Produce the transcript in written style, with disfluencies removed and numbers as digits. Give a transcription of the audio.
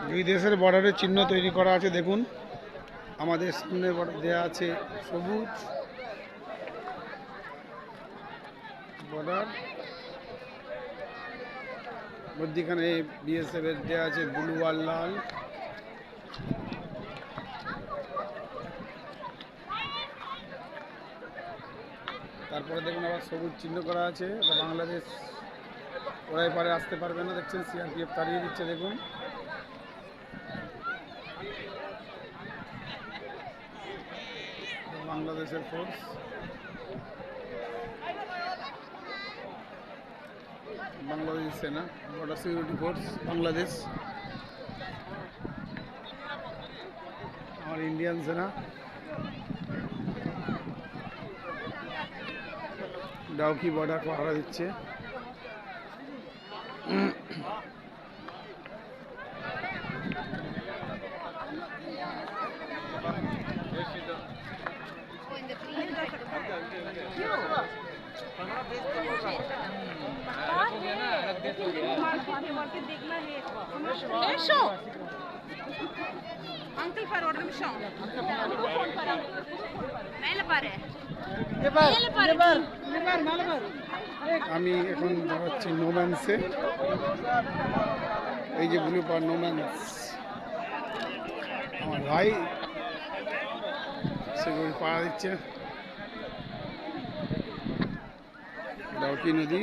দুই দেশের বর্ডারের চিহ্ন তৈরি করা আছে দেখুন। আমাদের সামনে দেওয়া আছে সবুজ বর্ডার, মধ্যখানে বিএসএফ এর দেওয়া আছে ব্লু আর লাল। তারপরে দেখুন আবার সবুজ চিহ্ন করা আছে, এটা বাংলাদেশ। ওরা এপারে আসতে পারবে না, দেখছেন সিআরপিএফ তাড়িয়ে দিচ্ছে দেখুন। বাংলাদেশের ফোর্স, বাংলাদেশ সেনা, বর্ডার সিকিউরিটি ফোর্স বাংলাদেশ, আমার ইন্ডিয়ান সেনা। ডাউকি বর্ডার পাহারা দিচ্ছে। अंकल पर और निमिषம் மேலே பாரு আমি এখন যাচ্ছি নোম্যান্সে। এই যে ব্লু পার নোম্যান্স, আমার ভাই সেগুলো পাড়া দিচ্ছে। ডাউকি নদী।